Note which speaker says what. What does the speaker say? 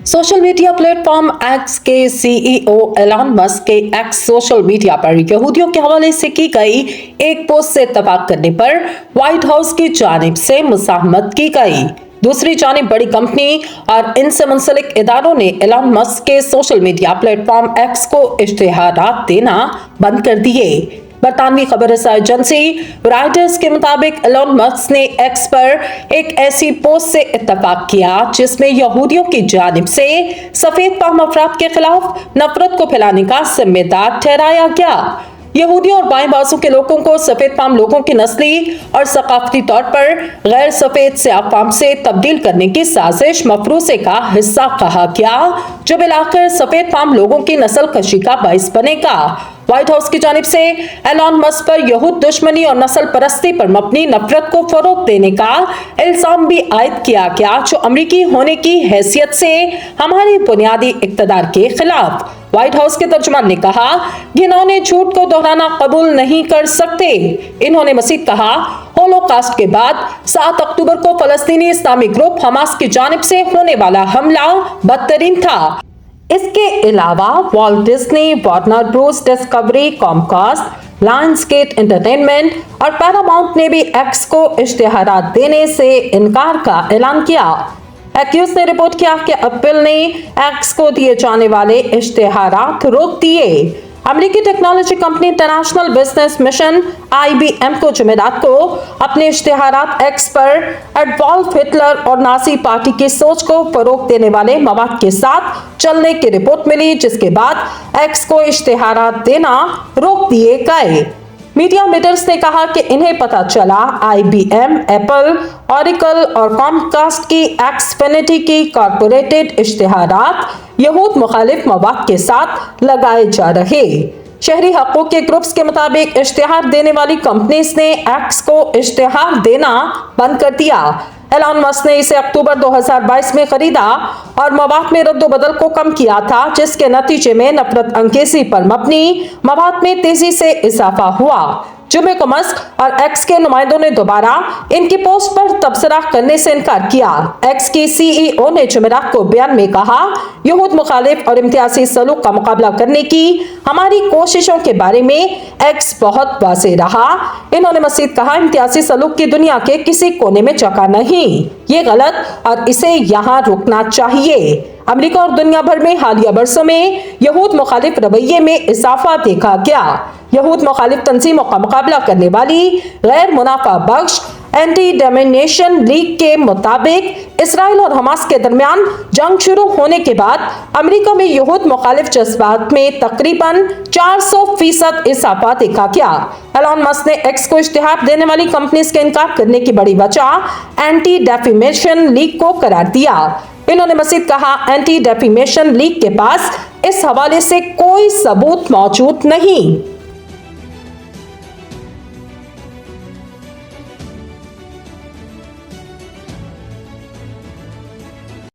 Speaker 1: Social media platform x के CEO Elon Musk के x social media पर यहूदियों के हवाले से की गई एक पोस्ट से इत्तेफाक करने पर व्हाइट हाउस की जानिब से मुज़ाहमत की गई। दूसरी जानिब बड़ी कंपनी और इनसे मुंसलिक इदारों ने एलॉन मस्क के सोशल मीडिया प्लेटफॉर्म एक्स को इश्तिहारात देना बंद कर दिए। बरतानवी खबर रसाई एजेंसी रॉयटर्स के मुताबिक एलॉन मस्क ने एक्स पर एक ऐसी पोस्ट से इत्तफाक किया जिसमें यहूदियों की जानिब से सफेद फाहम अफराद के खिलाफ नफरत को फैलाने का जिम्मेदार ठहराया गया। यहूदियों और बाएं बाजू के लोगों को सफेद फाम लोगों की नस्ली और सकाफती तौर पर गैर सफेद स्याह से तब्दील करने की साजिश मफरूज़े का हिस्सा कहा गया, जो बिलाकर सफेद फाम लोगों की नस्ल कशी का बाइस बनेगा। व्हाइट हाउस की जानिब से एलॉन मस्क पर यहूद दुश्मनी और नस्ल परस्ती पर मबनी नफरत को फरोग देने का इल्जाम भी आयद किया गया, जो अमरीकी होने की हैसियत से हमारे बुनियादी इक़्तिदार के खिलाफ। व्हाइट हाउस के तर्जुमान ने कहा, घिनौने झूठ को दोहराना कबूल नहीं कर सकते। इन्होंने मज़ीद कहा, होलोकास्ट के बाद 7 अक्टूबर को फलस्तीनी इस्लामी ग्रुप हमास की जानिब से होने वाला हमला बदतरीन था। इसके अलावा Walt Disney, Warner Bros discovery, Comcast, Lionsgate entertainment और पैरामाउंट ने भी एक्स को इश्तिहारात देने से इनकार का ऐलान किया। एक्यूज ने रिपोर्ट किया कि एप्पल ने एक्स को दिए जाने वाले इश्तिहारात रोक दिए। अमेरिकी technology company international business mission IBM को जुमेरात को अपने इश्तिहारात एक्स पर एडोल्फ हिटलर और नाजी पार्टी की सोच को फरोग देने वाले मवाद के साथ चलने की रिपोर्ट मिली, जिसके बाद एक्स को इश्तिहारात देना रोक दिए गए। मीडिया मीटर्स ने कहा कि इन्हें पता चला IBM, एप्पल, ऑरिकल और कॉमकास्ट की एक्सफिनिटी की कॉर्पोरेटेड इश्तिहारात यहूद मुखालिफ मवाद के साथ लगाए जा रहे। शहरी हकूक के ग्रुप्स के मुताबिक इश्तिहार देने वाली कंपनीज ने एक्स को इश्तिहार देना बंद कर दिया। एलॉन मस्क ने इसे अक्टूबर 2022 में खरीदा और मवाद में रद्द-ओ-बदल को कम किया था, जिसके नतीजे में नफरत अंगेजी पर मबनी मवाद में तेजी से इजाफा हुआ। जुमे को मस्क और एक्स के नुमाइंदों ने दोबारा इनकी पोस्ट पर तबसरा करने से इनकार किया। एक्स की सीईओ ने जुमेरात को बयान में कहा, यहूद मुखालिफ और इम्तियाजी सलूक का मुकाबला करने की हमारी कोशिशों के बारे में एक्स बहुत वाज़ेह रहा। इन्होंने मज़ीद कहा, इम्तियाजी सलूक की दुनिया के किसी कोने में जगह नहीं, ये गलत और इसे यहाँ रुकना चाहिए। अमेरिका और दुनिया भर में हालिया बरसों में यहूद मुखालिफ रवैये में इजाफा देखा गया। यहूद मुखालिफ तंजीमों का मुकाबला करने वाली गैर मुनाफा बख्श एंटी डोमिनेशन लीग के मुताबिक इसराइल और हमास के दरमियान जंग शुरू होने के बाद अमेरिका में यहूद मुखालिफ जज्बात में तकरीबन 400% इजाफा देखा गया। एलॉन मस्क ने एक्स को इश्तिहार देने वाली कंपनीज के इनकार करने की बड़ी वजह एंटी डेफेमेशन लीग को करार दिया। इन्होंने मज़ीद कहा, एंटी डेफेमेशन लीग के पास इस हवाले से कोई सबूत मौजूद नहीं।